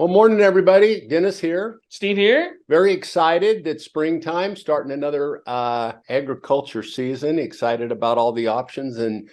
Well, morning, everybody. Dennis here. Steve here. Very excited that springtime, starting another agriculture season. Excited about all the options and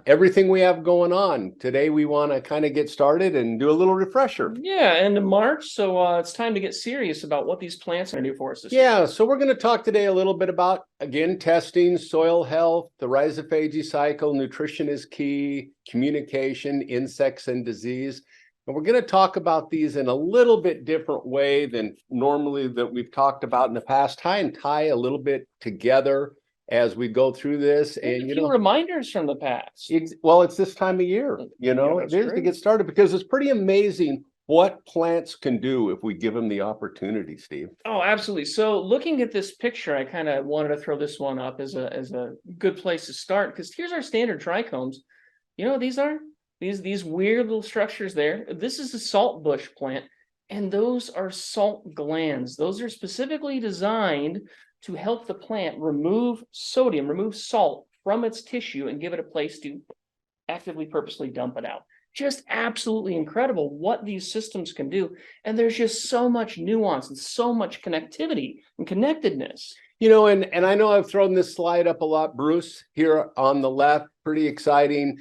everything we have going on. Today, we want to kind of get started and do a little refresher. Yeah, end of March, so it's time to get serious about what these plants are going to do for us this year. Yeah, so we're going to talk today a little bit about, again, testing, soil health, the rhizophagy cycle, nutrition is key, communication, insects and disease. And we're going to talk about these in a little bit different way than normally that we've talked about in the past. Tie a little bit together as we go through this. And reminders from the past. Well, it's this time of year, it is to get started, because it's pretty amazing what plants can do if we give them the opportunity, Steve. Oh, absolutely. So looking at this picture, I kind of wanted to throw this one up as a good place to start, because here's our standard trichomes. You know what these are? These weird little structures there. This is a salt bush plant, and those are salt glands. Those are specifically designed to help the plant remove sodium, remove salt from its tissue and give it a place to actively, purposely dump it out. Just absolutely incredible what these systems can do. And there's just so much nuance and so much connectivity and connectedness. And I know I've thrown this slide up a lot. Bruce here on the left, pretty exciting.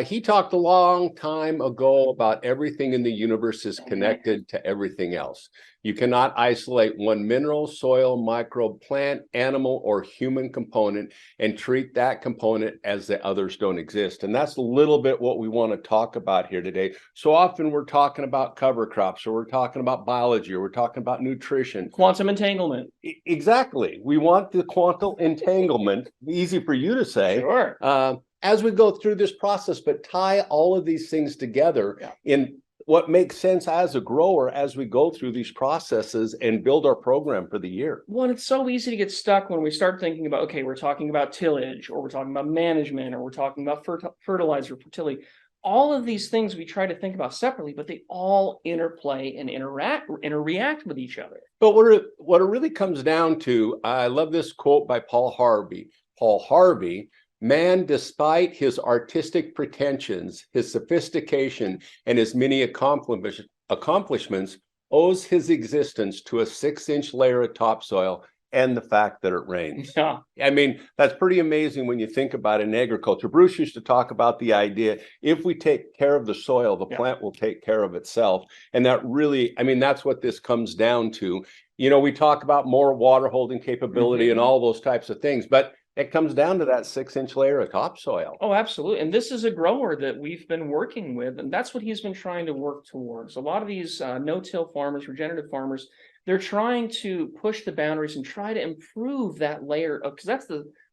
He talked a long time ago about everything in the universe is connected to everything else. You cannot isolate one mineral, soil, microbe, plant, animal, or human component and treat that component as the others don't exist. And that's a little bit what we want to talk about here today. So often we're talking about cover crops, or we're talking about biology, or we're talking about nutrition. Quantum entanglement. Exactly. We want the quantum entanglement, easy for you to say. Sure. As we go through this process, but tie all of these things together in what makes sense as a grower as we go through these processes and build our program for the year. Well, it's so easy to get stuck when we start thinking about, okay, we're talking about tillage, or we're talking about management, or we're talking about fertilizer, fertility. All of these things we try to think about separately, but they all interplay and interreact with each other. But what it really comes down to, I love this quote by Paul Harvey. Paul Harvey, man, despite his artistic pretensions, his sophistication, and his many accomplishments, owes his existence to a 6-inch layer of topsoil and the fact that it rains. Yeah. I mean, that's pretty amazing when you think about it in agriculture. Bruce used to talk about the idea, if we take care of the soil, the plant will take care of itself. And that really, that's what this comes down to. We talk about more water holding capability and all those types of things, but it comes down to that 6-inch layer of topsoil. Oh, absolutely. And this is a grower that we've been working with, and that's what he's been trying to work towards. A lot of these no-till farmers, regenerative farmers, they're trying to push the boundaries and try to improve that layer of, because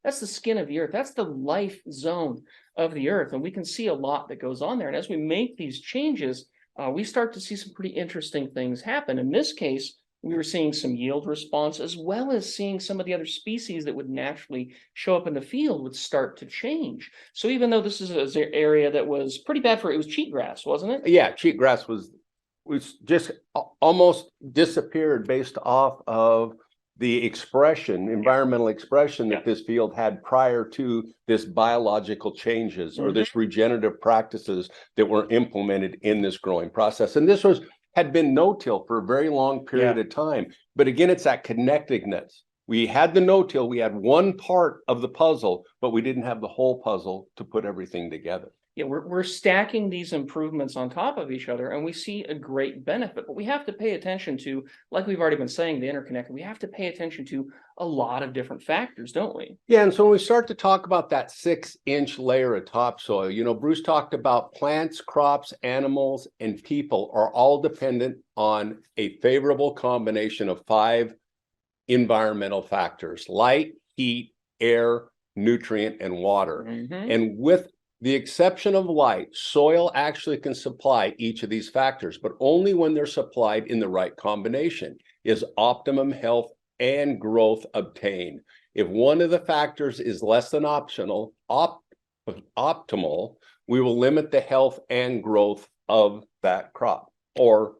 that's the skin of the earth. That's the life zone of the earth. And we can see a lot that goes on there. And as we make these changes, we start to see some pretty interesting things happen. In this case, we were seeing some yield response, as well as seeing some of the other species that would naturally show up in the field would start to change. So even though this is an area that was pretty bad for it was cheatgrass, wasn't it? Yeah, cheatgrass was just almost disappeared based off of the environmental expression that this field had prior to this biological changes or this regenerative practices that were implemented in this growing process. And this had been no-till for a very long period of time. But again, it's that connectedness. We had the no-till, we had one part of the puzzle, but we didn't have the whole puzzle to put everything together. Yeah, we're stacking these improvements on top of each other, and we see a great benefit. But we have to pay attention to, like we've already been saying, the interconnect. We have to pay attention to a lot of different factors, don't we? Yeah, and so when we start to talk about that 6-inch layer of topsoil, Bruce talked about plants, crops, animals, and people are all dependent on a favorable combination of 5 environmental factors: light, heat, air, nutrient, and water. And with the exception of light, soil actually can supply each of these factors, but only when they're supplied in the right combination is optimum health and growth obtained. If one of the factors is less than optimal, we will limit the health and growth of that crop, or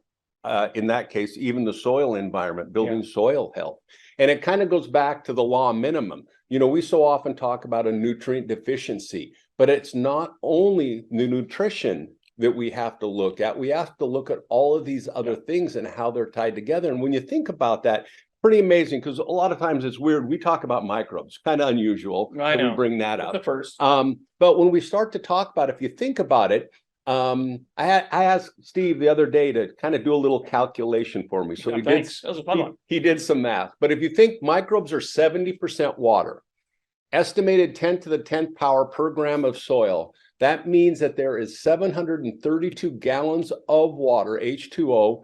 in that case, even the soil environment, building soil health. And it kind of goes back to the law minimum. We so often talk about a nutrient deficiency, but it's not only the nutrition that we have to look at. We have to look at all of these other things and how they're tied together. And when you think about that, pretty amazing, because a lot of times it's weird. We talk about microbes, kind of unusual I that know. we bring that That's up. the first. But when we start to talk about, if you think about it, I asked Steve the other day to kind of do a little calculation for me. So Thanks. That was a fun one. He did some math. But if you think microbes are 70% water, estimated 10 to the 10th power per gram of soil, that means that there is 732 gallons of water, H2O,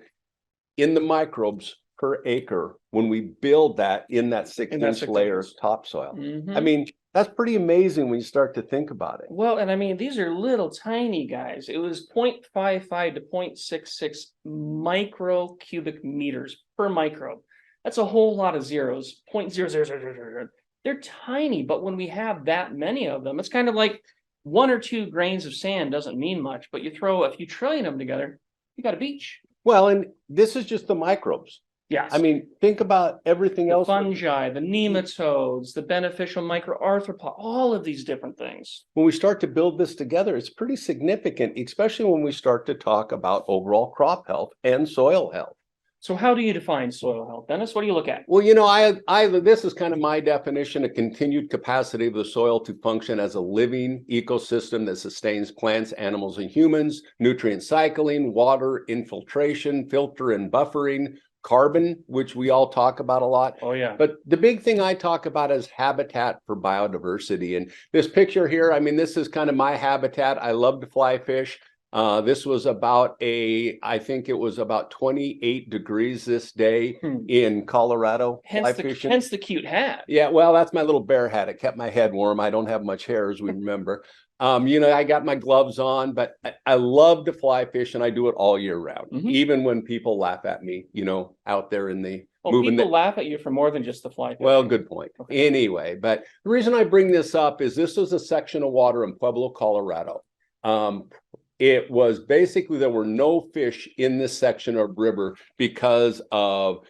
in the microbes per acre when we build that in that 6-inch layer of topsoil. I mean, that's pretty amazing when you start to think about it. Well, and I mean, these are little tiny guys. It was 0.55 to 0.66 micro cubic meters per microbe. That's a whole lot of zeros, 0.00000. They're tiny, but when we have that many of them, it's kind of like 1 or 2 grains of sand doesn't mean much, but you throw a few trillion of them together, you got a beach. Well, and this is just the microbes. Yes. I mean, think about everything else. Fungi, the nematodes, the beneficial microarthropods, all of these different things. When we start to build this together, it's pretty significant, especially when we start to talk about overall crop health and soil health. So how do you define soil health, Dennis? What do you look at? Well, you know, this is kind of my definition: a continued capacity of the soil to function as a living ecosystem that sustains plants, animals, and humans, nutrient cycling, water infiltration, filter and buffering, carbon, which we all talk about a lot. Oh, yeah. But the big thing I talk about is habitat for biodiversity. And this picture here, I mean, this is kind of my habitat. I love to fly fish. This was about I think it was about 28 degrees this day in Colorado. Hence the cute hat. Yeah, well, that's my little bear hat. It kept my head warm. I don't have much hair, as we remember. You know, I got my gloves on, but I love to fly fish, and I do it all year round, even when people laugh at me, you know, out there in the people laugh at you for more than just the fly fish. Well, good point. Okay. Anyway, but the reason I bring this up is this was a section of water in Pueblo, Colorado. It was basically, there were no fish in this section of river because of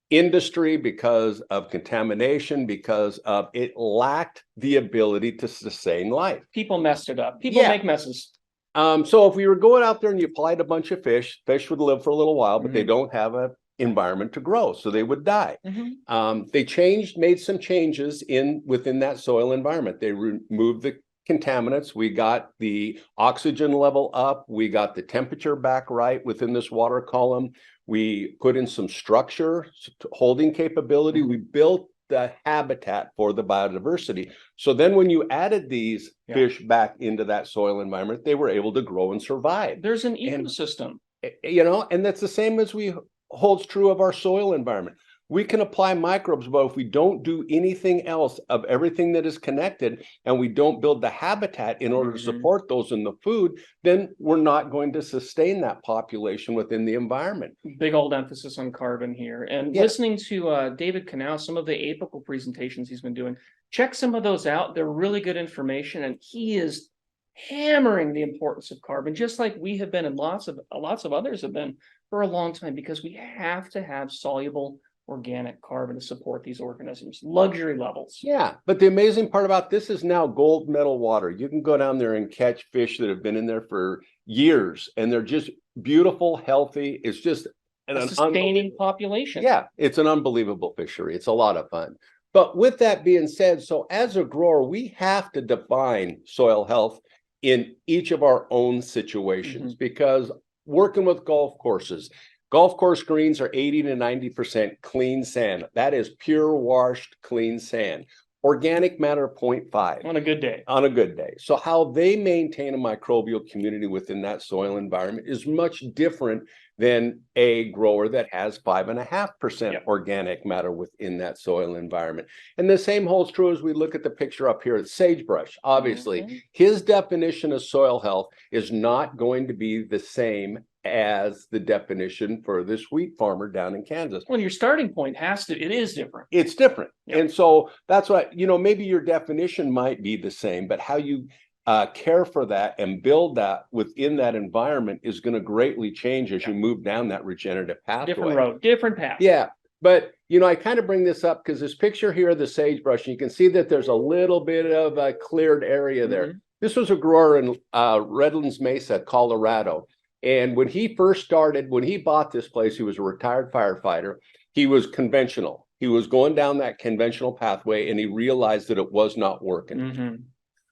industry, because of contamination, because of it lacked the ability to sustain life. People messed it up. People make messes. So if we were going out there and you applied a bunch of fish would live for a little while, but they don't have an environment to grow, so they would die. They made some changes within that soil environment. They removed the contaminants. We got the oxygen level up. We got the temperature back right within this water column. We put in some structure, holding capability. We built the habitat for the biodiversity. So then when you added these fish back into that soil environment, they were able to grow and survive. There's an ecosystem. You know, and that's the same as holds true of our soil environment. We can apply microbes, but if we don't do anything else of everything that is connected, and we don't build the habitat in order to support those in the food, then we're not going to sustain that population within the environment. Big old emphasis on carbon here. And listening to David Canal, some of the apical presentations he's been doing, check some of those out. They're really good information, and he is hammering the importance of carbon, just like we have been, and lots of others have been for a long time, because we have to have soluble organic carbon to support these organisms, luxury levels. Yeah, but the amazing part about this is now gold medal water. You can go down there and catch fish that have been in there for years, and they're just beautiful, healthy. It's just a sustaining population. Yeah, it's an unbelievable fishery. It's a lot of fun. But with that being said, so as a grower, we have to define soil health in each of our own situations, because working with golf courses, golf course greens are 80 to 90% clean sand. That is pure washed clean sand. Organic matter 0.5. On a good day. On a good day. So how they maintain a microbial community within that soil environment is much different than a grower that has 5.5% organic matter within that soil environment. And the same holds true as we look at the picture up here. It's sagebrush. Obviously, his definition of soil health is not going to be the same as the definition for this wheat farmer down in Kansas. Well, your starting point it is different. It's different. And so that's why, you know, maybe your definition might be the same, but how you care for that and build that within that environment is going to greatly change as you move down that regenerative pathway. Different road, different path. Yeah. But, you know, I kind of bring this up because this picture here of the sagebrush, you can see that there's a little bit of a cleared area there. This was a grower in Redlands Mesa, Colorado. And when he first started, when he bought this place, he was a retired firefighter. He was conventional. He was going down that conventional pathway, and he realized that it was not working. Mm-hmm.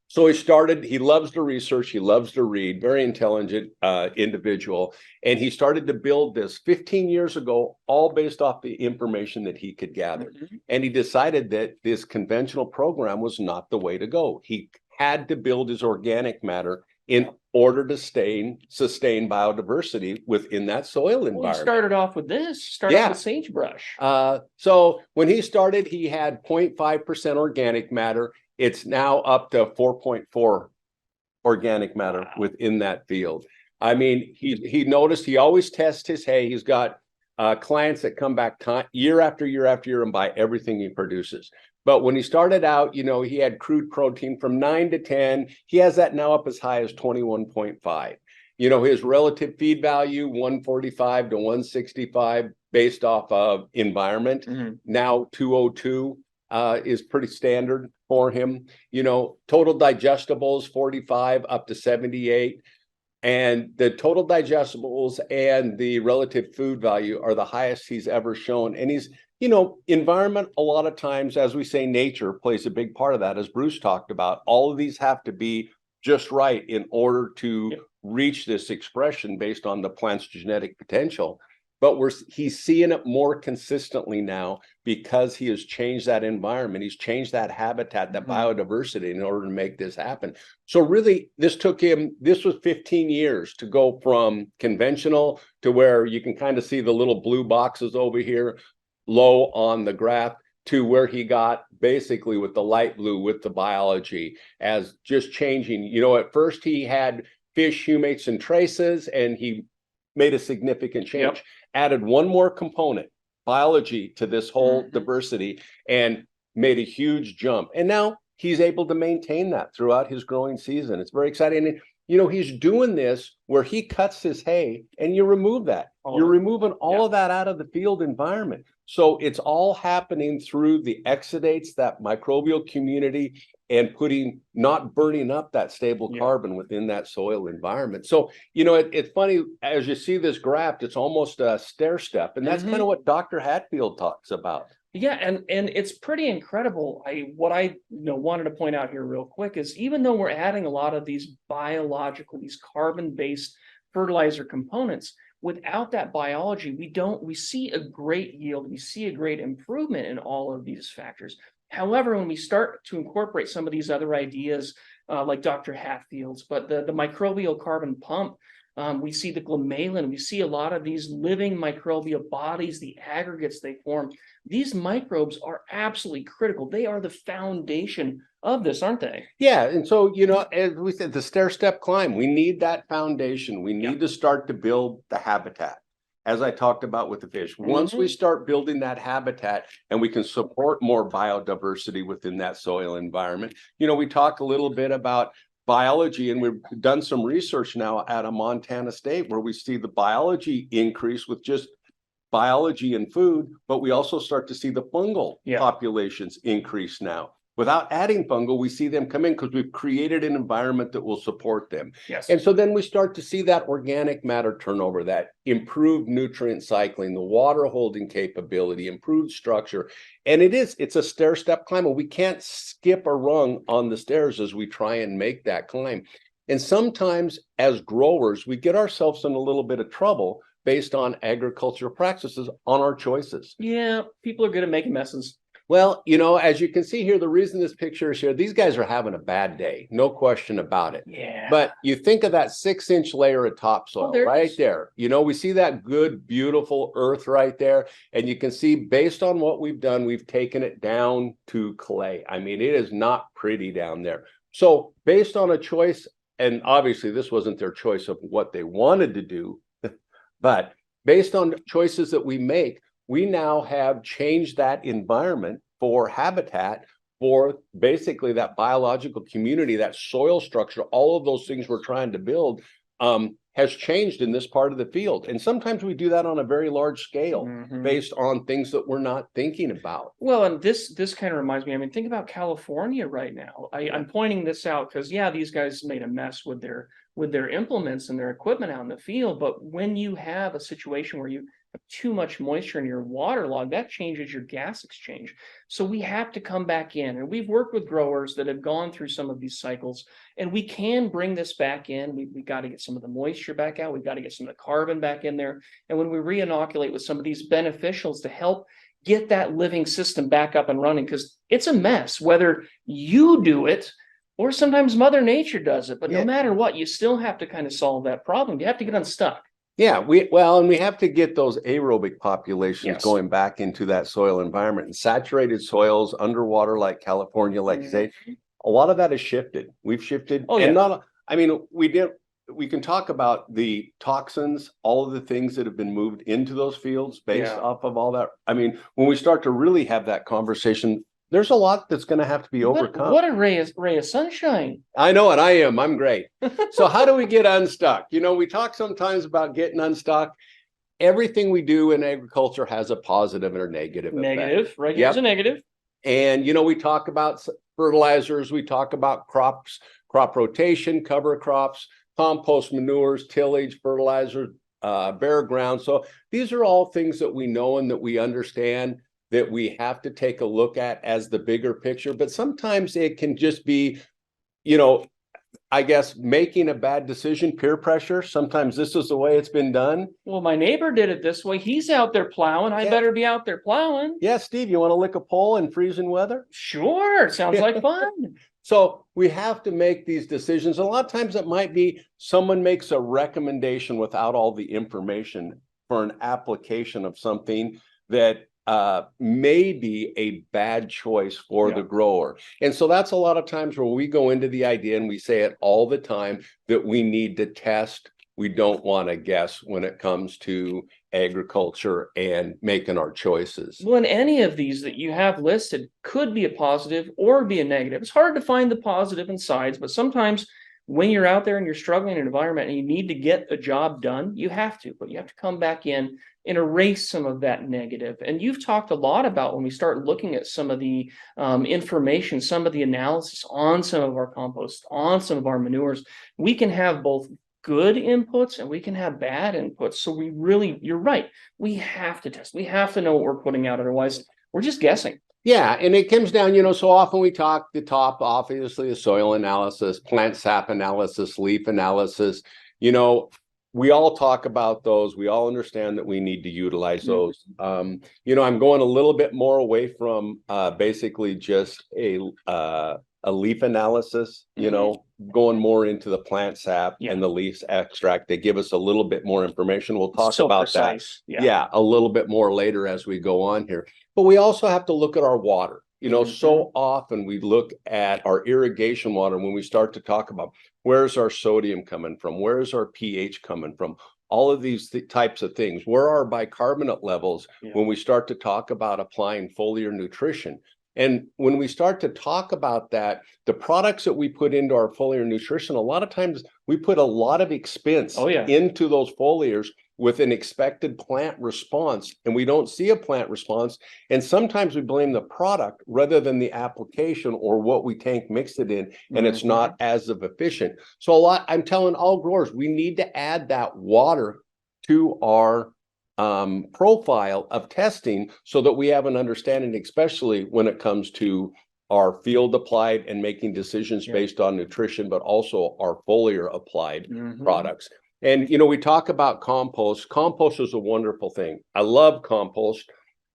So he loves to research, he loves to read, very intelligent individual. And he started to build this 15 years ago, all based off the information that he could gather. Mm-hmm. And he decided that this conventional program was not the way to go. He had to build his organic matter in order to sustain biodiversity within that soil environment. Well, he started off with with sagebrush. So when he started, he had 0.5% organic matter. It's now up to 4.4 organic matter within that field. I mean, he noticed he always tests his hay. He's got clients that come back year after year after year and buy everything he produces. But when he started out, he had crude protein from 9 to 10. He has that now up as high as 21.5. His relative feed value, 145 to 165 based off of environment. Mm-hmm. Now 202 is pretty standard for him. Total digestibles, 45 up to 78. And the total digestibles and the relative food value are the highest he's ever shown. And he's, environment, a lot of times, as we say, nature plays a big part of that, as Bruce talked about. All of these have to be just right in order to reach this expression based on the plant's genetic potential. But he's seeing it more consistently now because he has changed that environment. He's changed that habitat, that biodiversity in order to make this happen. So really, this was 15 years to go from conventional to where you can kind of see the little blue boxes over here, low on the graph, to where he got basically with the light blue with the biology as just changing. At first he had fish, humates, and traces, and he made a significant change. Added one more component, biology, to this whole diversity, and made a huge jump. And now he's able to maintain that throughout his growing season. It's very exciting. And, he's doing this where he cuts his hay and you remove that. You're removing all of that out of the field environment. So it's all happening through the exudates, that microbial community, and not burning up that stable carbon within that soil environment. So, it's funny, as you see this graph, it's almost a stair step. And that's kind of what Dr. Hatfield talks about. Yeah, and it's pretty incredible. What I wanted to point out here real quick is, even though we're adding a lot of these these carbon-based fertilizer components, without that biology, we see a great yield, we see a great improvement in all of these factors. However, when we start to incorporate some of these other ideas, like Dr. Hatfield's, but the microbial carbon pump, we see the glomalin, we see a lot of these living microbial bodies, the aggregates they form. These microbes are absolutely critical. They are the foundation of this, aren't they? Yeah. And so, as we said, the stair step climb, we need that foundation. We need to start to build the habitat, as I talked about with the fish. Once we start building that habitat and we can support more biodiversity within that soil environment, we talk a little bit about biology, and we've done some research now at a Montana State where we see the biology increase with just biology and food, but we also start to see the fungal populations increase now. Without adding fungal, we see them come in because we've created an environment that will support them. Yes. And so then we start to see that organic matter turnover, that improved nutrient cycling, the water holding capability, improved structure. And it's a stair step climb, and we can't skip a rung on the stairs as we try and make that climb. And sometimes as growers, we get ourselves in a little bit of trouble based on agricultural practices on our choices. Yeah, people are good at making messes. Well, as you can see here, the reason this picture is here, these guys are having a bad day, no question about it. Yeah. But you think of that 6-inch layer of topsoil right there. We see that good, beautiful earth right there. And you can see, based on what we've done, we've taken it down to clay. I mean, it is not pretty down there. So based on a choice, and obviously this wasn't their choice of what they wanted to do, but based on choices that we make, we now have changed that environment for habitat, for basically that biological community, that soil structure. All of those things we're trying to build has changed in this part of the field. And sometimes we do that on a very large scale based on things that we're not thinking about. Well, and this kind of reminds me, think about California right now. I'm pointing this out because, these guys made a mess with their with their implements and their equipment out in the field. But when you have a situation where you have too much moisture in your waterlog, that changes your gas exchange. So we have to come back in, and we've worked with growers that have gone through some of these cycles, and we can bring this back in. We got to get some of the moisture back out. We've got to get some of the carbon back in there. And when we re-inoculate with some of these beneficials to help get that living system back up and running, because it's a mess, whether you do it or sometimes Mother Nature does it. But no matter what, you still have to kind of solve that problem. You have to get unstuck. Yeah, and we have to get those aerobic populations Yes. going back into that soil environment. And saturated soils, underwater like California, like you say, a lot of that has shifted. We've shifted. Oh, and yeah. we can talk about the toxins, all of the things that have been moved into those fields based off of all that. I mean, when we start to really have that conversation, there's a lot that's going to have to be overcome. What a ray of sunshine. I know, and I'm great. So how do we get unstuck? You know, we talk sometimes about getting unstuck. Everything we do in agriculture has a positive or negative effect. Negative, right? Here's a negative. And, you know, we talk about fertilizers, we talk about crops, crop rotation, cover crops, compost, manures, tillage, fertilizer, bare ground. So these are all things that we know and that we understand, that we have to take a look at as the bigger picture. But sometimes it can just be, you know, I guess making a bad decision, peer pressure. Sometimes this is the way it's been done. Well, my neighbor did it this way. He's out there plowing. I better be out there plowing. Yeah, Steve, you want to lick a pole in freezing weather? Sure. Sounds like fun. So we have to make these decisions. A lot of times it might be someone makes a recommendation without all the information for an application of something that may be a bad choice for the grower. And so that's a lot of times where we go into the idea, and we say it all the time, that we need to test. We don't want to guess when it comes to agriculture and making our choices. Well, and any of these that you have listed could be a positive or be a negative. It's hard to find the positive and sides, but sometimes when you're out there and you're struggling in an environment and you need to get a job done, you have to, but you have to come back in and erase some of that negative. And you've talked a lot about, when we start looking at some of the information, some of the analysis on some of our compost, on some of our manures, we can have both good inputs and we can have bad inputs. So we really, you're right, we have to test. We have to know what we're putting out. Otherwise, we're just guessing. Yeah, and it comes down, you know, so often we talk the top, obviously, the soil analysis, plant sap analysis, leaf analysis. You know, we all talk about those. We all understand that we need to utilize those. You know, I'm going a little bit more away from basically just a leaf analysis, you know, going more into the plant sap and the leaf extract. They give us a little bit more information. We'll talk about that. Yeah, a little bit more later as we go on here. But we also have to look at our water. You know, so often we look at our irrigation water when we start to talk about where's our sodium coming from, where's our pH coming from, all of these types of things. Where are our bicarbonate levels when we start to talk about applying foliar nutrition? And when we start to talk about that, the products that we put into our foliar nutrition, a lot of times we put a lot of expense into those foliars with an expected plant response, and we don't see a plant response. And sometimes we blame the product rather than the application or what we tank mixed it in, and it's not as efficient. So I'm telling all growers, we need to add that water to our profile of testing so that we have an understanding, especially when it comes to our field applied and making decisions based on nutrition, but also our foliar applied products. And, you know, we talk about compost. Compost is a wonderful thing. I love compost.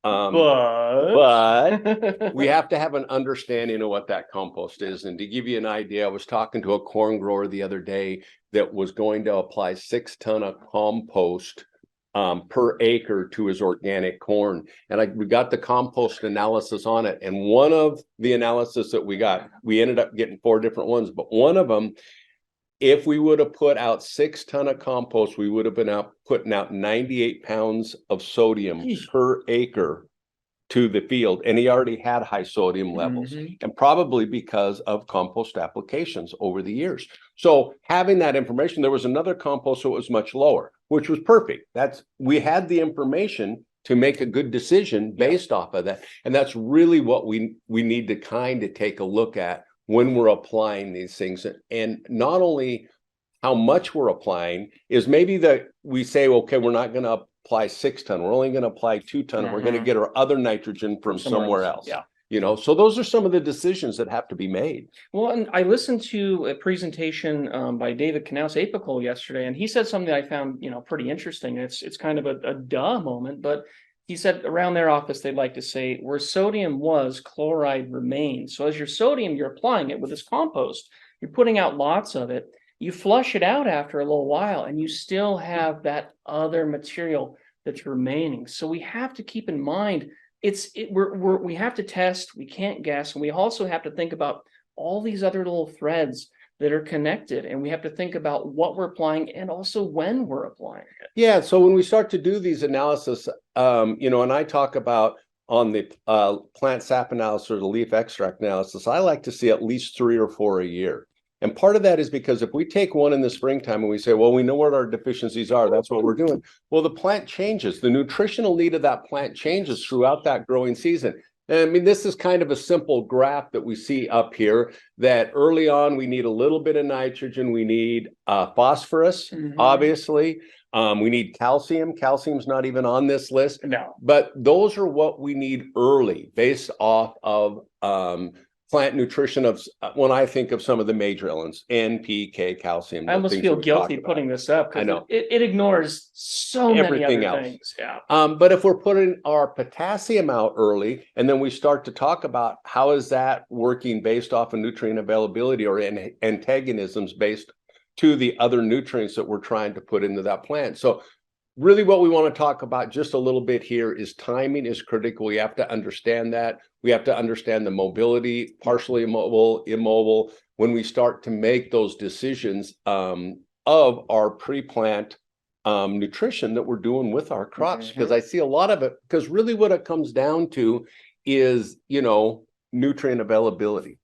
But we have to have an understanding of what that compost is. And to give you an idea, I was talking to a corn grower the other day that was going to apply 6 tons of compost per acre to his organic corn. And we got the compost analysis on it. And one of the analysis that we got, we ended up getting 4 different ones, but one of them, if we would have put out 6 tons of compost, we would have been putting out 98 pounds of sodium per acre to the field. And he already had high sodium levels, and probably because of compost applications over the years. So having that information, there was another compost that was much lower, which was perfect. We had the information to make a good decision based off of that. And that's really what we need to kind of take a look at when we're applying these things. And not only how much we're applying is maybe that we say, okay, we're not going to apply 6 ton. We're only going to apply 2 ton. And we're going to get our other nitrogen from somewhere else. Yeah. You know, so those are some of the decisions that have to be made. Well, and I listened to a presentation by David Knaus Apical yesterday, and he said something that I found, pretty interesting. It's kind of a duh moment, but he said around their office, they'd like to say where sodium was, chloride remains. So as your sodium, you're applying it with this compost, you're putting out lots of it. You flush it out after a little while, and you still have that other material that's remaining. So we have to keep in mind we have to test, we can't guess, and we also have to think about all these other little threads that are connected, and we have to think about what we're applying and also when we're applying it. Yeah, so when we start to do these analysis, and I talk about on the plant sap analysis or the leaf extract analysis, I like to see at least 3 or 4 a year. And part of that is because if we take one in the springtime and we say, well, we know what our deficiencies are, that's what we're doing. Well, the plant changes. The nutritional need of that plant changes throughout that growing season. And I mean, this is kind of a simple graph that we see up here that early on, we need a little bit of nitrogen. We need phosphorus, obviously. We need calcium. Calcium's not even on this list. No. But those are what we need early based off of plant nutrition of when I think of some of the major elements, N, P, K, calcium. I almost feel guilty putting this up I know it ignores so everything many other else. things. Yeah. But if we're putting our potassium out early, and then we start to talk about how is that working based off of nutrient availability or antagonisms based to the other nutrients that we're trying to put into that plant. So really what we want to talk about just a little bit here is timing is critical. We have to understand that. We have to understand the mobility, partially immobile, when we start to make those decisions of our pre-plant nutrition that we're doing with our crops. Because I see a lot of it, because really what it comes down to is, nutrient availability.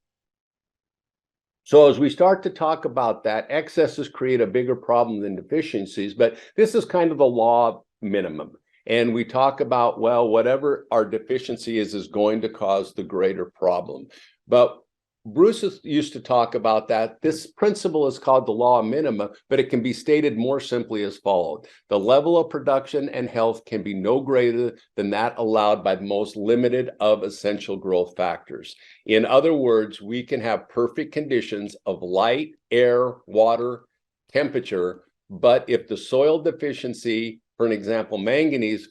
So as we start to talk about that, excesses create a bigger problem than deficiencies, but this is kind of the law of minimum. And we talk about, well, whatever our deficiency is going to cause the greater problem. But Bruce used to talk about that. This principle is called the law of minima, but it can be stated more simply as follows. The level of production and health can be no greater than that allowed by the most limited of essential growth factors. In other words, we can have perfect conditions of light, air, water, temperature, but if the soil deficiency, for an example, manganese,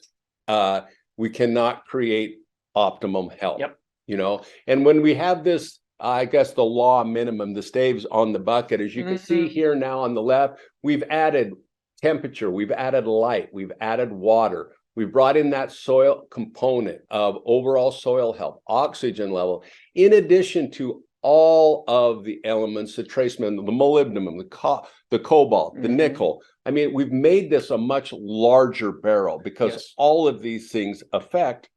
we cannot create optimum health. Yep. And when we have this, I guess the law minimum, the staves on the bucket, as you can see here now on the left, we've added temperature, we've added light, we've added water, we've brought in that soil component of overall soil health, oxygen level, in addition to all of the elements, the trace mineral, the molybdenum, the cobalt, the nickel. I mean, we've made this a much larger barrel because all of these things affect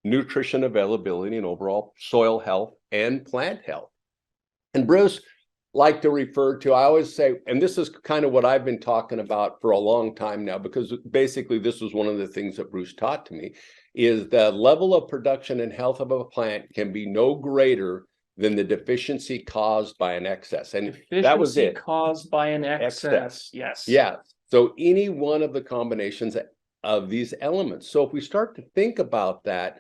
nutrition availability and overall soil health and plant health. And Bruce liked to refer to, I always say, and this is kind of what I've been talking about for a long time now, because basically this was one of the things that Bruce taught to me, is the level of production and health of a plant can be no greater than the deficiency caused by an excess. And that was it. Caused by an excess. Yes. Yeah. So any one of the combinations of these elements. So if we start to think about that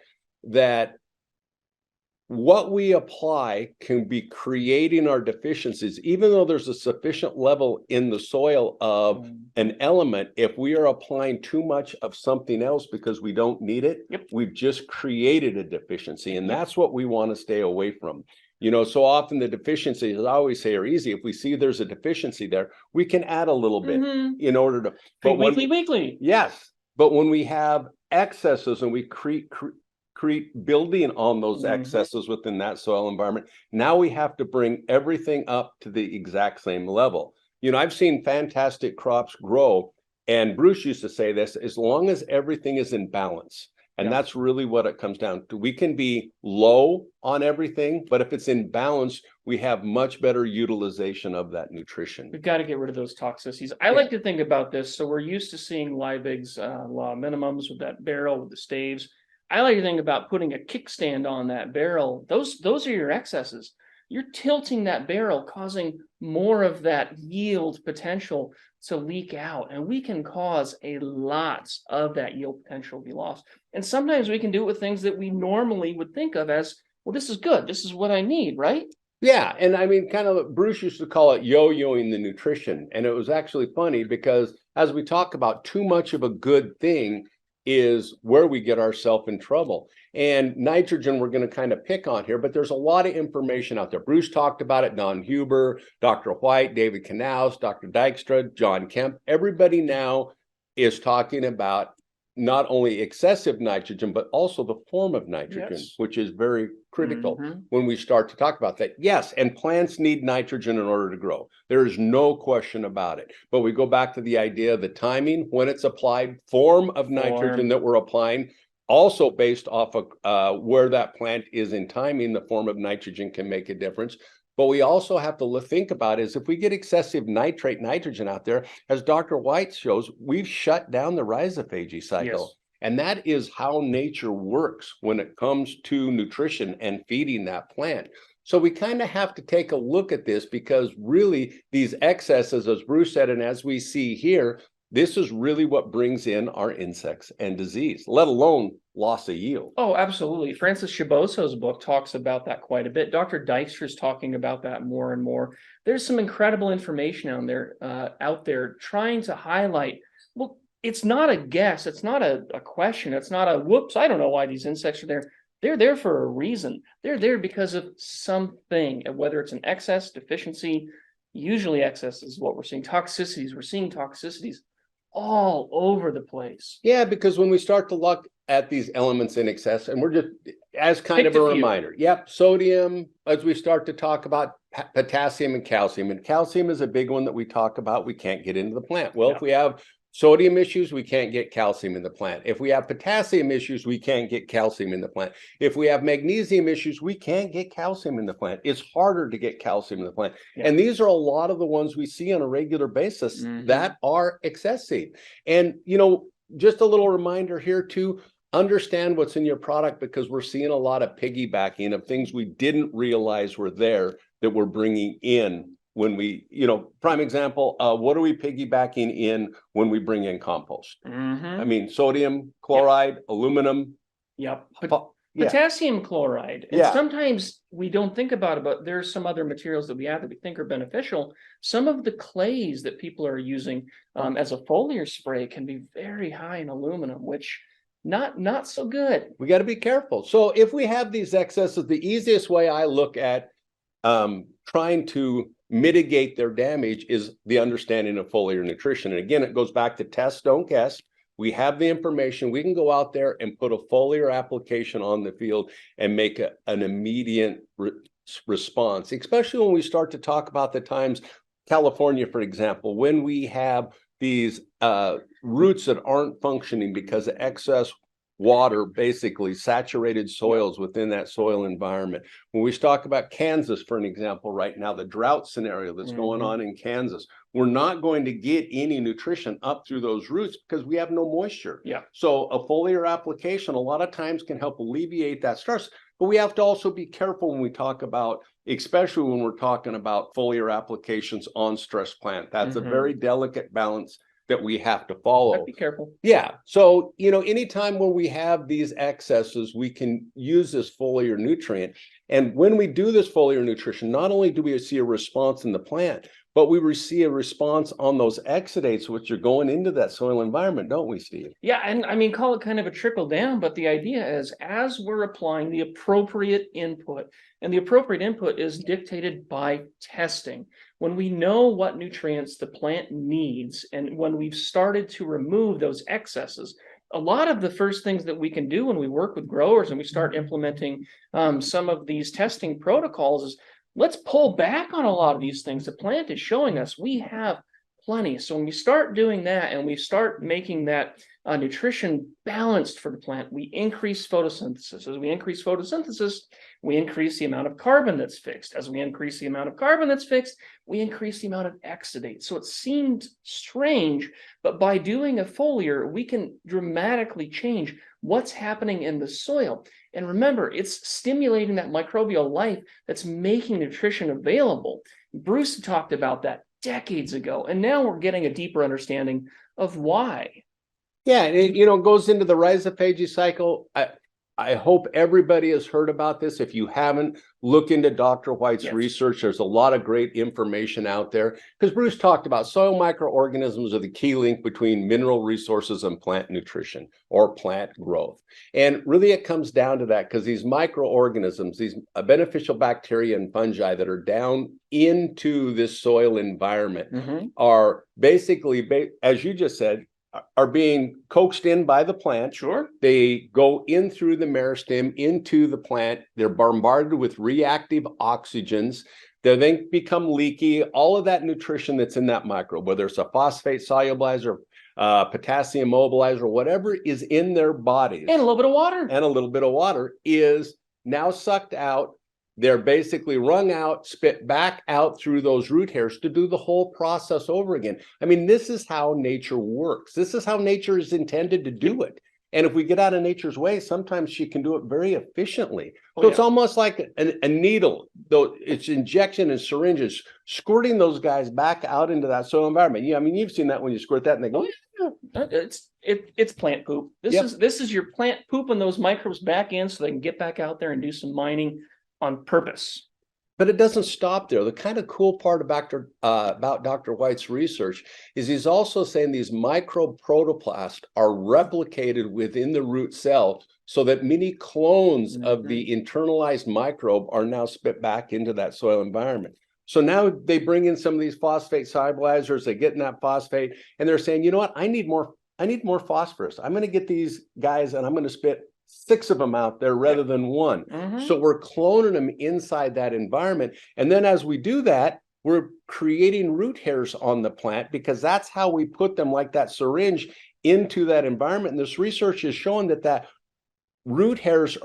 what we apply can be creating our deficiencies, even though there's a sufficient level in the soil of an element. If we are applying too much of something else because we don't need it, we've just created a deficiency. And that's what we want to stay away from. So often the deficiencies, as I always say, are easy. If we see there's a deficiency there, we can add a little bit in order to. But weekly. Yes. But when we have excesses and we create building on those excesses within that soil environment, now we have to bring everything up to the exact same level. I've seen fantastic crops grow, and Bruce used to say this, as long as everything is in balance. And that's really what it comes down to. We can be low on everything, but if it's in balance, we have much better utilization of that nutrition. We've got to get rid of those toxicities. I like to think about this. So we're used to seeing Liebig's law minimums with that barrel, with the staves. I like to think about putting a kickstand on that barrel. Those are your excesses. you're tilting that barrel, causing more of that yield potential to leak out. And we can cause a lot of that yield potential to be lost. And sometimes we can do it with things that we normally would think of as, well, this is good. This is what I need, right? Yeah, and I mean, kind of, Bruce used to call it yo-yoing the nutrition. And it was actually funny because as we talk about, too much of a good thing is where we get ourselves in trouble. And nitrogen, we're going to kind of pick on here, but there's a lot of information out there. Bruce talked about it, Don Huber, Dr. White, David Knaus, Dr. Dykstra, John Kemp. Everybody now is talking about not only excessive nitrogen, but also the form of nitrogen, Yes. which is very critical when we start to talk about that. Yes, and plants need nitrogen in order to grow. There is no question about it. But we go back to the idea of the timing, when it's applied, form of nitrogen that we're applying, also based off of where that plant is in timing, the form of nitrogen can make a difference. But we also have to think about is if we get excessive nitrate nitrogen out there, as Dr. White shows, we've shut down the rhizophagy cycle. Yes. And that is how nature works when it comes to nutrition and feeding that plant. So we kind of have to take a look at this because really these excesses, as Bruce said, and as we see here, this is really what brings in our insects and disease, let alone loss of yield. Oh, absolutely. Francis Chaboso's book talks about that quite a bit. Dr. Dykstra is talking about that more and more. There's some incredible information out there trying to highlight, well, it's not a guess. It's not a question. It's not a, whoops, I don't know why these insects are there. They're there for a reason. They're there because of something, whether it's an excess, deficiency, usually excess is what we're seeing. Toxicities, we're seeing toxicities all over the place. Yeah, because when we start to look at these elements in excess, and we're just as kind of a reminder, yep, sodium, as we start to talk about potassium and calcium is a big one that we talk about, we can't get into the plant. Well, if we have sodium issues, we can't get calcium in the plant. If we have potassium issues, we can't get calcium in the plant. If we have magnesium issues, we can't get calcium in the plant. It's harder to get calcium in the plant. And these are a lot of the ones we see on a regular basis that are excessive. And, you know, just a little reminder here too, understand what's in your product because we're seeing a lot of piggybacking of things we didn't realize were there that we're bringing in. When we, you know, prime example, what are we piggybacking in when we bring in compost? I mean, sodium chloride, aluminum. Potassium chloride. And sometimes we don't think about it, but there's some other materials that we have that we think are beneficial. Some of the clays that people are using as a foliar spray can be very high in aluminum, which not so good. We got to be careful. So if we have these excesses, the easiest way I look at trying to mitigate their damage is the understanding of foliar nutrition. And again, it goes back to test, don't guess. We have the information. We can go out there and put a foliar application on the field and make an immediate response, especially when we start to talk about the times, California, for example, when we have these roots that aren't functioning because of excess water, basically saturated soils within that soil environment. When we talk about Kansas, for an example, right now, the drought scenario that's going on in Kansas, we're not going to get any nutrition up through those roots because we have no moisture. So a foliar application a lot of times can help alleviate that stress. But we have to also be careful when we talk about, especially when we're talking about foliar applications on stress plant. That's a very delicate balance that we have to follow. Be careful. Yeah. So, you know, anytime when we have these excesses, we can use this foliar nutrient. And when we do this foliar nutrition, not only do we see a response in the plant, but we see a response on those exudates, which are going into that soil environment, don't we, Steve? Yeah, and I mean, call it kind of a trickle down, but the idea is as we're applying the appropriate input, and the appropriate input is dictated by testing. When we know what nutrients the plant needs, and when we've started to remove those excesses, a lot of the first things that we can do when we work with growers and we start implementing some of these testing protocols is let's pull back on a lot of these things. The plant is showing us we have plenty. So when we start doing that and we start making that nutrition balanced for the plant, we increase photosynthesis. As we increase photosynthesis, we increase the amount of carbon that's fixed. As we increase the amount of carbon that's fixed, we increase the amount of exudate. So it seemed strange, but by doing a foliar, we can dramatically change what's happening in the soil. And remember, it's stimulating that microbial life that's making nutrition available. Bruce talked about that decades ago, and now we're getting a deeper understanding of why. Yeah, and it goes into the rhizophagy cycle. I hope everybody has heard about this. If you haven't, look into Dr. White's research. There's a lot of great information out there, because Bruce talked about soil microorganisms are the key link between mineral resources and plant nutrition or plant growth. And really it comes down to that, because these microorganisms, these beneficial bacteria and fungi that are down into this soil environment are basically, as you just said, are being coaxed in by the plant. Sure. They go in through the meristem into the plant. They're bombarded with reactive oxygens. They then become leaky. All of that nutrition that's in that microbe, whether it's a phosphate solubilizer, potassium mobilizer, whatever is in their bodies. And a little bit of water. And a little bit of water is now sucked out. They're basically wrung out, spit back out through those root hairs to do the whole process over again. I mean, this is how nature works. This is how nature is intended to do it. And if we get out of nature's way, sometimes she can do it very efficiently. So it's almost like a needle, though it's injection and syringes, squirting those guys back out into that soil environment. Yeah, I mean, you've seen that when you squirt that and they go, it's plant poop. This is your plant pooping those microbes back in so they can get back out there and do some mining on purpose. But it doesn't stop there. The kind of cool part about Dr. White's research is he's also saying these microprotoplasts are replicated within the root cell, so that many clones of the internalized microbe are now spit back into that soil environment. So now they bring in some of these phosphate solubilizers, they get in that phosphate, and they're saying, you know what, I need more phosphorus. I'm going to get these guys and I'm going to spit 6 of them out there rather than 1. So we're cloning them inside that environment. And then as we do that, we're creating root hairs on the plant, because that's how we put them, like that syringe, into that environment. And this research is showing that root hairs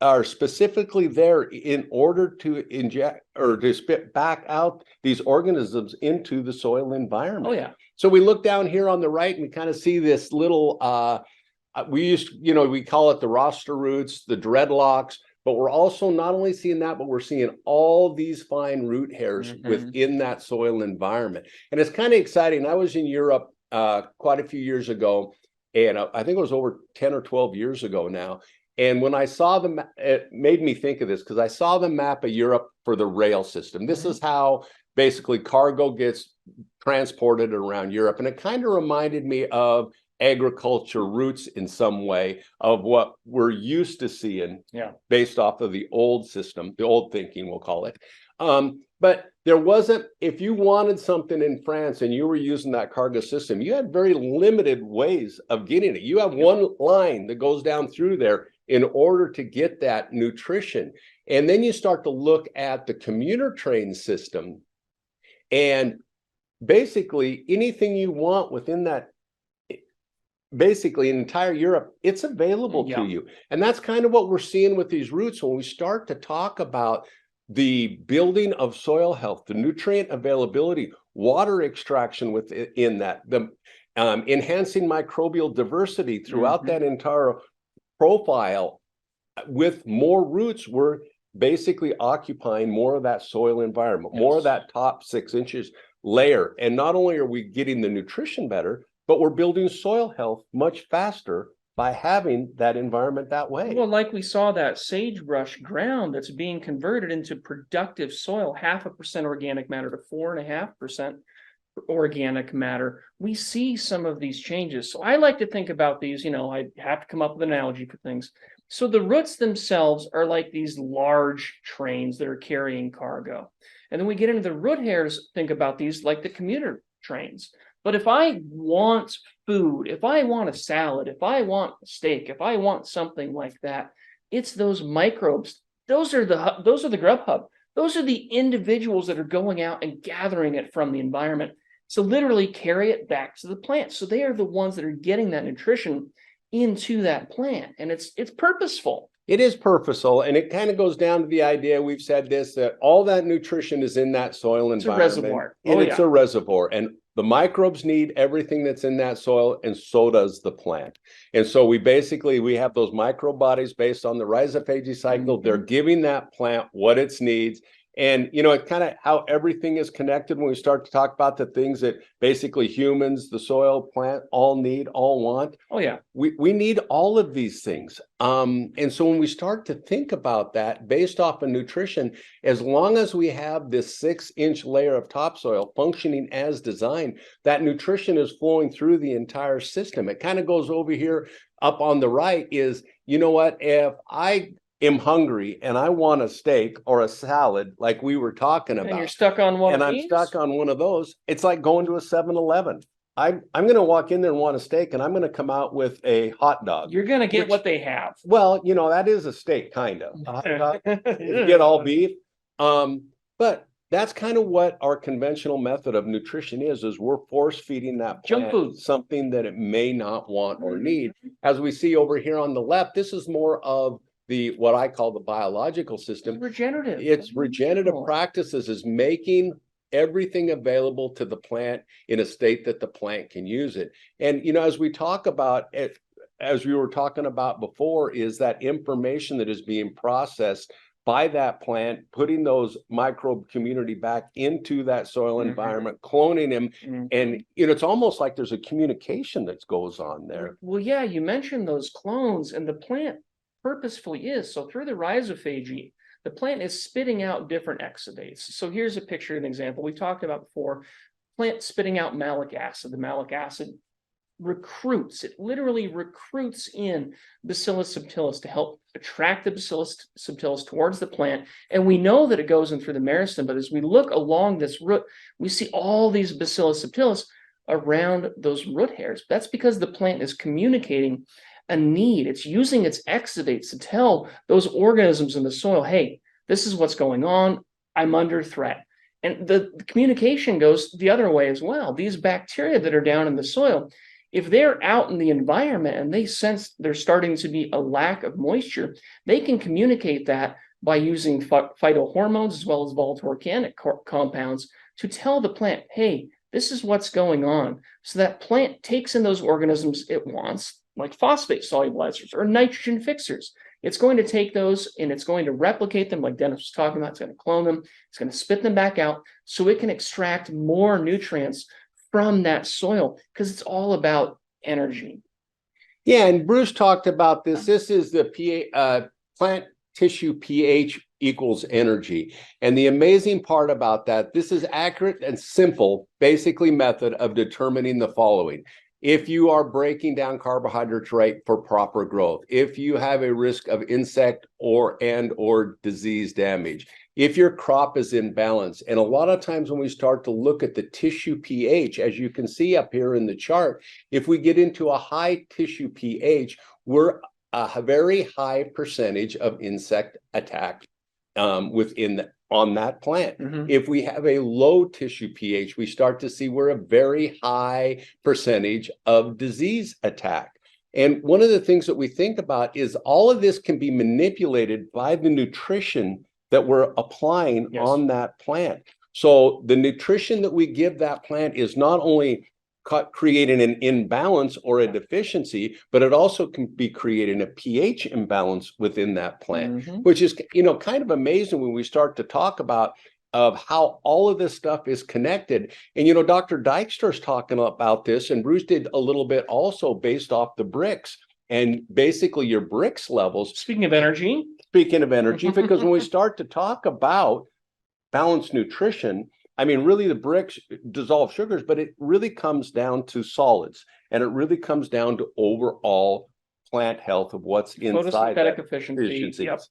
are specifically there in order to inject or to spit back out these organisms into the soil environment. Oh yeah. So we look down here on the right and we kind of see this little we call it the roster roots, the dreadlocks, but we're also not only seeing that, but we're seeing all these fine root hairs within that soil environment. And it's kind of exciting. I was in Europe quite a few years ago, and I think it was over 10 or 12 years ago now. And when I saw it made me think of this, because I saw the map of Europe for the rail system. This is how basically cargo gets transported around Europe. And it kind of reminded me of agriculture roots in some way of what we're used to seeing based off of the old system, the old thinking, we'll call it. But there wasn't, if you wanted something in France and you were using that cargo system, you had very limited ways of getting it. You have one line that goes down through there in order to get that nutrition. And then you start to look at the commuter train system, and basically anything you want within that, basically in entire Europe, it's available to you. And that's kind of what we're seeing with these roots. When we start to talk about the building of soil health, the nutrient availability, water extraction within that, the enhancing microbial diversity throughout that entire profile, with more roots, we're basically occupying more of that soil environment, more of that top 6 inches layer. And not only are we getting the nutrition better, but we're building soil health much faster by having that environment that way. Well, like we saw that sagebrush ground that's being converted into productive soil, 0.5% organic matter to 4.5% organic matter. We see some of these changes. So I like to think about these, I have to come up with an analogy for things. So the roots themselves are like these large trains that are carrying cargo. And then we get into the root hairs, think about these like the commuter trains. But if I want food, if I want a salad, if I want a steak, if I want something like that, it's those microbes. Those are the grub hub. Those are the individuals that are going out and gathering it from the environment. So literally carry it back to the plant. So they are the ones that are getting that nutrition into that plant, and it's purposeful. It is purposeful, and it kind of goes down to the idea, we've said this, that all that nutrition is in that soil environment. It's a reservoir. And it's a reservoir, and the microbes need everything that's in that soil, and so does the plant. And so we have those microbe bodies based on the rhizophagy cycle. They're giving that plant what it needs. And, it's kind of how everything is connected when we start to talk about the things that basically humans, the soil, plant, all need, all want. Oh, yeah. We need all of these things. And so when we start to think about that based off of nutrition, as long as we have this 6-inch layer of topsoil functioning as designed, that nutrition is flowing through the entire system. It kind of goes over here up on the right is, if I am hungry and I want a steak or a salad, like we were talking about, and you're stuck on one, and I'm stuck on one of those, it's like going to a 7-Eleven. I'm going to walk in there and want a steak, and I'm going to come out with a hot dog. You're going to get what they have. Well, that is a steak, kind of. A hot dog, you get all beef. But that's kind of what our conventional method of nutrition is we're force feeding that plant junk food, something that it may not want or need. As we see over here on the left, this is more of what I call the biological system. Regenerative. It's regenerative practices is making everything available to the plant in a state that the plant can use it. And, as we talk about it, as we were talking about before, is that information that is being processed by that plant, putting those microbe community back into that soil environment, cloning them. And, it's almost like there's a communication that goes on there. Well, yeah, you mentioned those clones, and the plant purposefully is. So through the rhizophagy, the plant is spitting out different exudates. So here's a picture, an example we talked about before. Plant spitting out malic acid. The malic acid it literally recruits in Bacillus subtilis to help attract the Bacillus subtilis towards the plant. And we know that it goes in through the meristem, but as we look along this root, we see all these Bacillus subtilis around those root hairs. That's because the plant is communicating a need. It's using its exudates to tell those organisms in the soil, hey, this is what's going on. I'm under threat. And the communication goes the other way as well. These bacteria that are down in the soil, if they're out in the environment and they sense there's starting to be a lack of moisture, they can communicate that by using phytohormones as well as volatile organic compounds to tell the plant, hey, this is what's going on. So that plant takes in those organisms it wants, like phosphate solubilizers or nitrogen fixers. It's going to take those and it's going to replicate them, like Dennis was talking about. It's going to clone them. It's going to spit them back out so it can extract more nutrients from that soil, because it's all about energy. Yeah, and Bruce talked about this. This is the plant tissue pH equals energy. And the amazing part about that, this is accurate and simple, basically method of determining the following. If you are breaking down carbohydrates right for proper growth, if you have a risk of insect or disease damage, if your crop is in balance. And a lot of times when we start to look at the tissue pH, as you can see up here in the chart, if we get into a high tissue pH, we're a very high percentage of insect attack on that plant. If we have a low tissue pH, we start to see we're a very high percentage of disease attack. And one of the things that we think about is all of this can be manipulated by the nutrition that we're applying on that plant. So the nutrition that we give that plant is not only creating an imbalance or a deficiency, but it also can be creating a pH imbalance within that plant, which is, kind of amazing when we start to talk about of how all of this stuff is connected. And, Dr. Dijkster's talking about this, and Bruce did a little bit also based off the bricks and basically your bricks levels. Speaking of energy, because when we start to talk about balanced nutrition, I mean, really the bricks dissolve sugars, but it really comes down to solids, and it really comes down to overall plant health of what's inside that efficiency. Yep.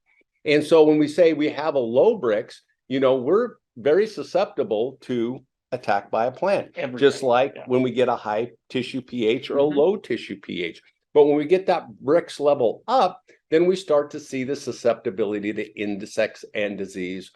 And so when we say we have a low bricks, we're very susceptible to attack by a plant, just like when we get a high tissue pH or a low tissue pH. But when we get that bricks level up, then we start to see the susceptibility to insects and disease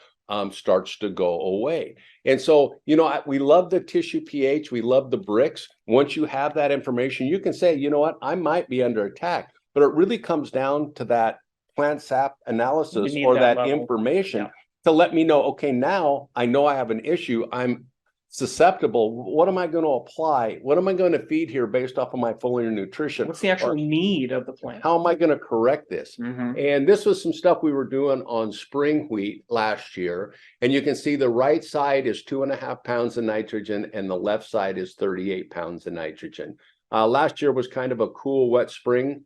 starts to go away. And so, you know, we love the tissue pH, we love the bricks. Once you have that information, you can say, you know what, I might be under attack, but it really comes down to that plant sap analysis or that information to let me know, okay, now I know I have an issue. I'm susceptible. What am I going to apply? What am I going to feed here based off of my foliar nutrition? What's the actual need of the plant? How am I going to correct this? And this was some stuff we were doing on spring wheat last year. And you can see the right side is 2.5 pounds of nitrogen and the left side is 38 pounds of nitrogen. Last year was kind of a cool, wet spring.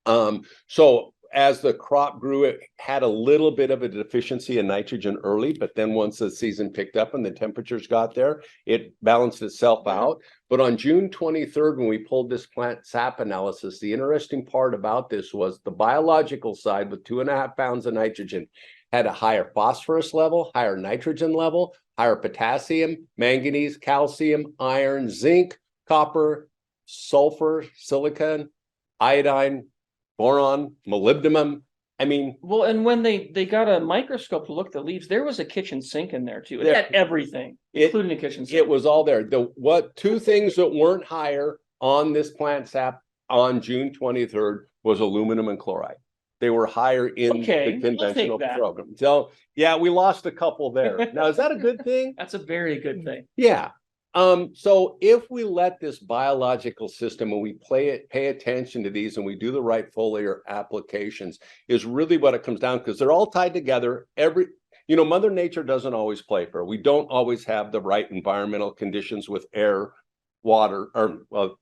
So as the crop grew, it had a little bit of a deficiency in nitrogen early, but then once the season picked up and the temperatures got there, it balanced itself out. But on June 23rd, when we pulled this plant sap analysis, the interesting part about this was the biological side with 2.5 pounds of nitrogen had a higher phosphorus level, higher nitrogen level, higher potassium, manganese, calcium, iron, zinc, copper, sulfur, silicon, iodine, boron, molybdenum. I mean, well, and when they got a microscope to look at the leaves, there was a kitchen sink in there too. It had everything, including the kitchen sink. It was all there. Two things that weren't higher on this plant sap on June 23rd was aluminum and chloride. They were higher in the conventional program. So yeah, we lost a couple there. Now, is that a good thing? That's a very good thing. Yeah. So if we let this biological system and we pay attention to these and we do the right foliar applications is really what it comes down, because they're all tied together. Mother Nature doesn't always play fair. We don't always have the right environmental conditions with air, water, or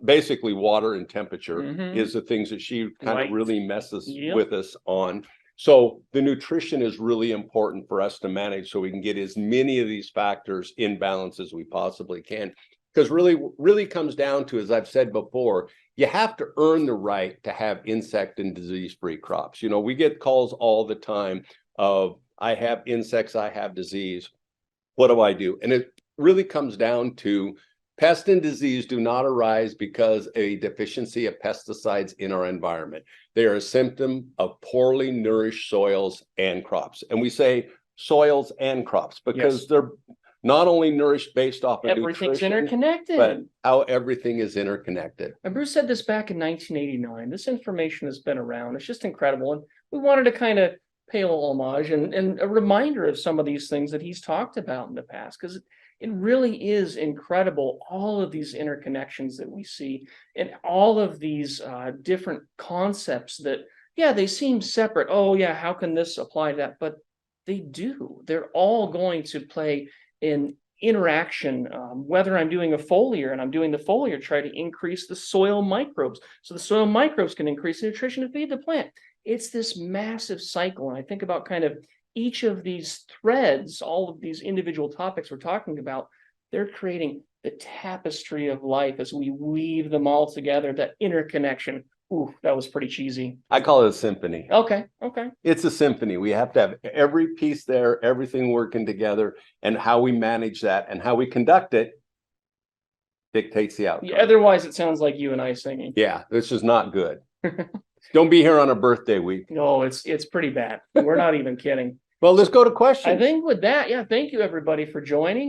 basically water and temperature is the things that she kind of really messes with us on. So the nutrition is really important for us to manage so we can get as many of these factors in balance as we possibly can. Because really comes down to, as I've said before, you have to earn the right to have insect and disease-free crops. You know, we get calls all the time of, I have insects, I have disease. What do I do? And it really comes down to pest and disease do not arise because of a deficiency of pesticides in our environment. They are a symptom of poorly nourished soils and crops. And we say soils and crops because they're not only nourished based off of everything's interconnected, but how everything is interconnected. And Bruce said this back in 1989. This information has been around. It's just incredible. And we wanted to kind of pay a little homage and a reminder of some of these things that he's talked about in the past, because it really is incredible, all of these interconnections that we see and all of these different concepts that, they seem separate. Oh, yeah, how can this apply to that? But they do. They're all going to play in interaction, whether I'm doing a foliar and I'm doing the foliar, try to increase the soil microbes. So the soil microbes can increase the nutrition to feed the plant. It's this massive cycle. And I think about kind of each of these threads, all of these individual topics we're talking about, they're creating the tapestry of life as we weave them all together, that interconnection. Ooh, that was pretty cheesy. I call it a symphony. Okay. It's a symphony. We have to have every piece there, everything working together, and how we manage that and how we conduct it dictates the outcome. Yeah, otherwise, it sounds like you and I singing. Yeah, this is not good. Don't be here on a birthday week. No, it's pretty bad. We're not even kidding. Well, let's go to questions. I think with that, thank you everybody for joining.